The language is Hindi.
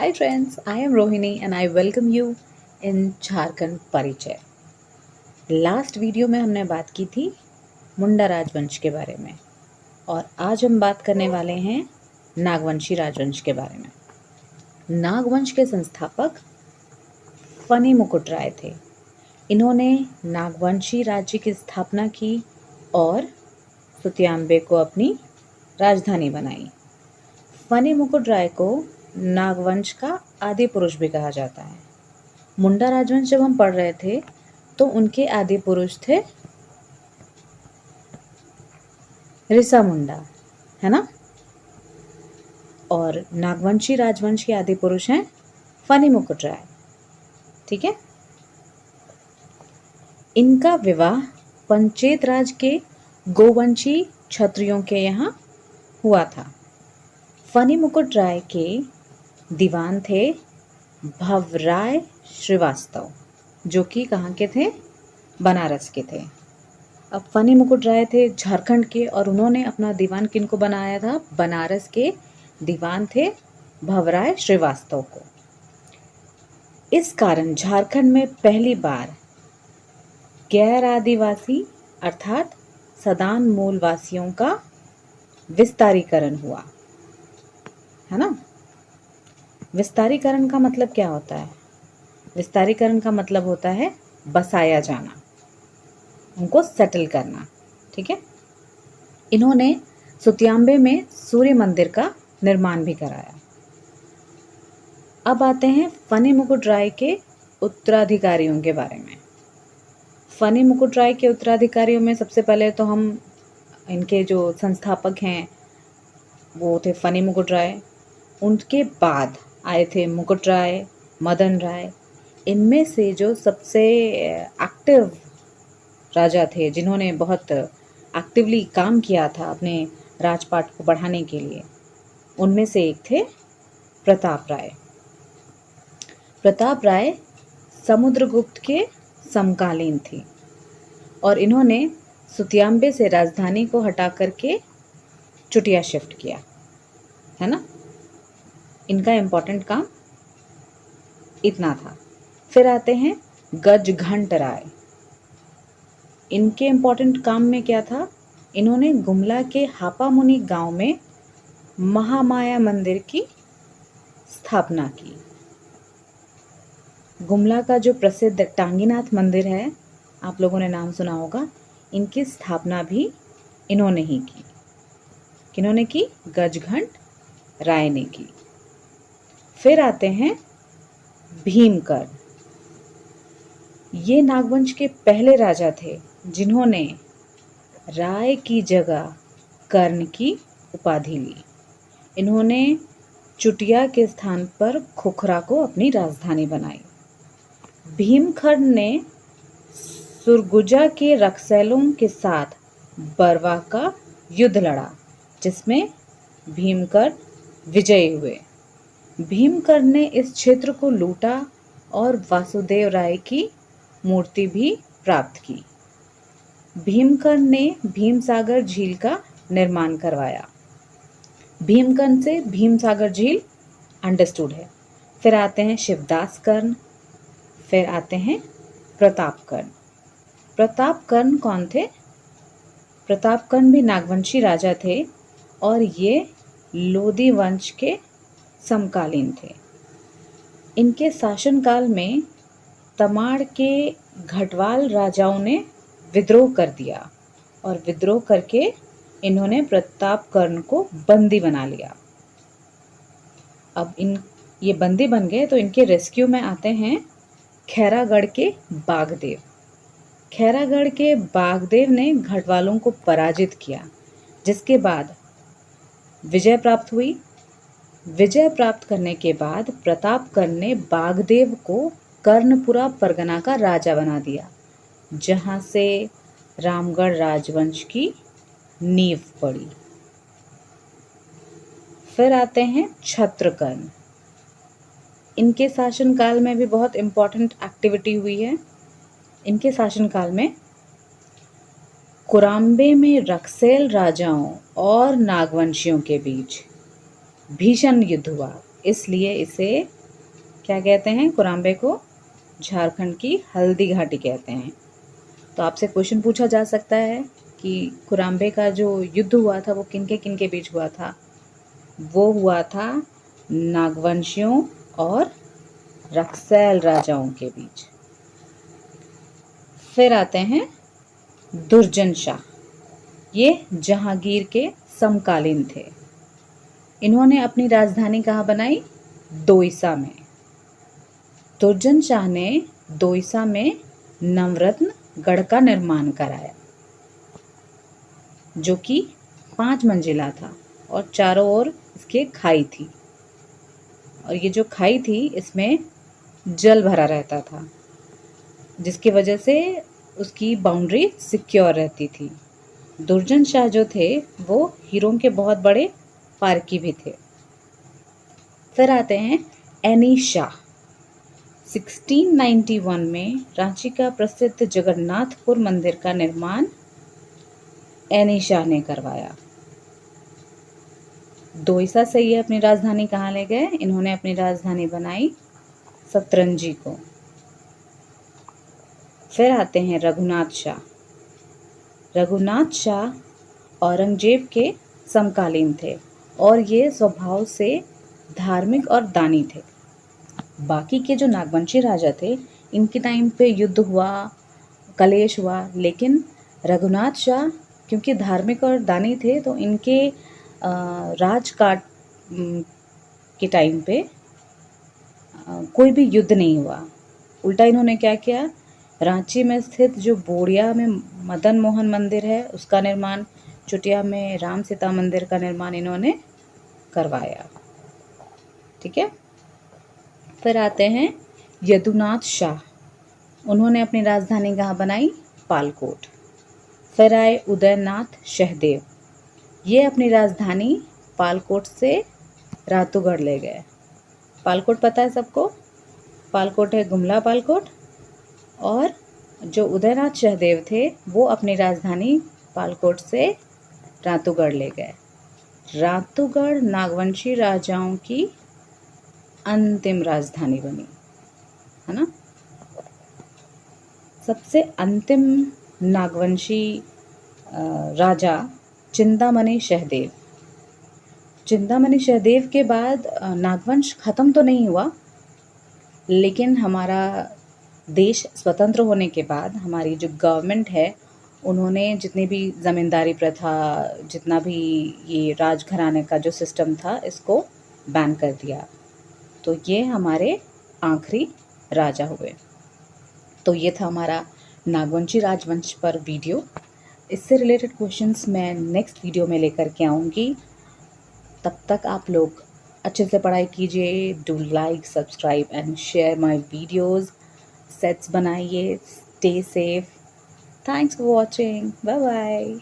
Hi friends, I am Rohini and I welcome you in Jharkhand परिचय। लास्ट वीडियो में हमने बात की थी मुंडा राजवंश के बारे में और आज हम बात करने वाले हैं नागवंशी राजवंश के बारे में। नागवंश के संस्थापक फनी मुकुट राय थे। इन्होंने नागवंशी राज्य की स्थापना की और सुतियांबे को अपनी राजधानी बनाई। फनी मुकुट राय को नागवंश का आदि पुरुष भी कहा जाता है। मुंडा राजवंश जब हम पढ़ रहे थे तो उनके आदि पुरुष थे रिसा मुंडा, है ना। और नागवंशी राजवंश के आदि पुरुष हैं फनी मुकुट राय। ठीक है। इनका विवाह पंचेत राज के गोवंशी क्षत्रियों के यहाँ हुआ था। फनी मुकुट राय के दीवान थे भवराय श्रीवास्तव, जो कि कहाँ के थे? बनारस के थे। अब फनी मुकुट राय थे झारखंड के और उन्होंने अपना दीवान किनको बनाया था? बनारस के दीवान थे भवराय श्रीवास्तव को। इस कारण झारखंड में पहली बार गैर आदिवासी अर्थात सदान मूलवासियों का विस्तारीकरण हुआ, है ना। विस्तारीकरण का मतलब क्या होता है? विस्तारीकरण का मतलब होता है बसाया जाना, उनको सेटल करना। ठीक है। इन्होंने सुतियांबे में सूर्य मंदिर का निर्माण भी कराया। अब आते हैं फनी मुकुट राय के उत्तराधिकारियों के बारे में। फनी मुकुट राय के उत्तराधिकारियों में सबसे पहले तो हम इनके जो संस्थापक हैं वो थे फनी मुकुट राय। उनके बाद आए थे मुकुट राय, मदन राय। इनमें से जो सबसे एक्टिव राजा थे, जिन्होंने बहुत एक्टिवली काम किया था अपने राजपाट को बढ़ाने के लिए, उनमें से एक थे प्रताप राय। प्रताप राय समुद्रगुप्त के समकालीन थे और इन्होंने सुतियांबे से राजधानी को हटा करके चुटिया शिफ्ट किया, है ना। इनका इम्पोर्टेंट काम इतना था। फिर आते हैं गजघंट राय। इनके इम्पोर्टेंट काम में क्या था? इन्होंने गुमला के हापामुनि गांव में महामाया मंदिर की स्थापना की। गुमला का जो प्रसिद्ध टांगीनाथ मंदिर है, आप लोगों ने नाम सुना होगा, इनकी स्थापना भी इन्होंने ही की। किन्होंने की? गजघंट राय ने की। फिर आते हैं भीमकर्ण। ये नागवंश के पहले राजा थे जिन्होंने राय की जगह कर्ण की उपाधि ली। इन्होंने चुटिया के स्थान पर खुखरा को अपनी राजधानी बनाई। भीमकर्ण ने सुरगुजा के रक्सैलों के साथ बरवा का युद्ध लड़ा, जिसमें भीमकर्ण विजयी हुए। भीमकर्ण ने इस क्षेत्र को लूटा और वासुदेव राय की मूर्ति भी प्राप्त की। भीमकर्ण ने भीमसागर झील का निर्माण करवाया। भीमकर्ण से भीमसागर झील अंडरस्टूड है। फिर आते हैं शिवदास कर्ण। फिर आते हैं प्रतापकर्ण। प्रतापकर्ण कौन थे? प्रतापकर्ण भी नागवंशी राजा थे और ये लोधी वंश के समकालीन थे। इनके शासनकाल में तमाड़ के घटवाल राजाओं ने विद्रोह कर दिया और विद्रोह करके इन्होंने प्रतापकर्ण को बंदी बना लिया। अब ये बंदी बन गए तो इनके रेस्क्यू में आते हैं खैरागढ़ के बागदेव। खैरागढ़ के बागदेव ने घटवालों को पराजित किया, जिसके बाद विजय प्राप्त हुई। विजय प्राप्त करने के बाद प्रतापकर्ण ने बागदेव को कर्णपुरा परगना का राजा बना दिया, जहां से रामगढ़ राजवंश की नींव पड़ी। फिर आते हैं छत्रकर्ण। इनके शासनकाल में भी बहुत इम्पोर्टेंट एक्टिविटी हुई है। इनके शासनकाल में कुराम्बे में रक्सैल राजाओं और नागवंशियों के बीच भीषण युद्ध हुआ। इसलिए इसे क्या कहते हैं, कुराम्बे को झारखंड की हल्दी घाटी कहते हैं। तो आपसे क्वेश्चन पूछा जा सकता है कि कुराम्बे का जो युद्ध हुआ था वो किन के बीच हुआ था। वो हुआ था नागवंशियों और रक्सैल राजाओं के बीच। फिर आते हैं दुर्जन शाह। ये जहांगीर के समकालीन थे। इन्होंने अपनी राजधानी कहाँ बनाई? दोइसा में। दुर्जन शाह ने दोइसा में नवरत्न गढ़ का निर्माण कराया, जो कि 5 मंजिला था और चारों ओर इसके खाई थी। और ये जो खाई थी इसमें जल भरा रहता था, जिसकी वजह से उसकी बाउंड्री सिक्योर रहती थी। दुर्जन शाह जो थे वो हीरों के बहुत बड़े पारखी भी थे। फिर आते हैं एनी शाह। 1691 में रांची का प्रसिद्ध जगन्नाथपुर मंदिर का निर्माण एनी शाह ने करवाया। दोइसा से ये अपनी राजधानी कहाँ ले गए? इन्होंने अपनी राजधानी बनाई सतरंजी को। फिर आते हैं रघुनाथ शाह। रघुनाथ शाह औरंगजेब के समकालीन थे और ये स्वभाव से धार्मिक और दानी थे। बाकी के जो नागवंशी राजा थे इनके टाइम पे युद्ध हुआ, कलेश हुआ, लेकिन रघुनाथ शाह क्योंकि धार्मिक और दानी थे तो इनके राजकाट के टाइम पे कोई भी युद्ध नहीं हुआ। उल्टा इन्होंने क्या किया, रांची में स्थित जो बोड़िया में मदन मोहन मंदिर है उसका निर्माण, चुटिया में राम सीता मंदिर का निर्माण इन्होंने करवाया। ठीक है। फिर आते हैं यदुनाथ शाह। उन्होंने अपनी राजधानी कहाँ बनाई? पालकोट। फिर आए उदयनाथ सहदेव। ये अपनी राजधानी पालकोट से रातूगढ़ ले गए। पालकोट पता है सबको? पालकोट है गुमला पालकोट। और जो उदयनाथ सहदेव थे वो अपनी राजधानी पालकोट से रातूगढ़ ले गए। रातूगढ़ नागवंशी राजाओं की अंतिम राजधानी बनी, है ना। सबसे अंतिम नागवंशी राजा चिंतामणि सहदेव। चिंतामणि सहदेव के बाद नागवंश खत्म तो नहीं हुआ, लेकिन हमारा देश स्वतंत्र होने के बाद हमारी जो गवर्नमेंट है उन्होंने जितनी भी ज़मींदारी प्रथा, जितना भी ये राजघराने का जो सिस्टम था इसको बैन कर दिया। तो ये हमारे आखिरी राजा हुए। तो ये था हमारा नागवंशी राजवंश पर वीडियो। इससे रिलेटेड क्वेश्चंस मैं नेक्स्ट वीडियो में लेकर के आऊँगी। तब तक आप लोग अच्छे से पढ़ाई कीजिए। Do like, subscribe and share my videos. Sets बनाइए। Stay safe. Thanks for watching. Bye bye.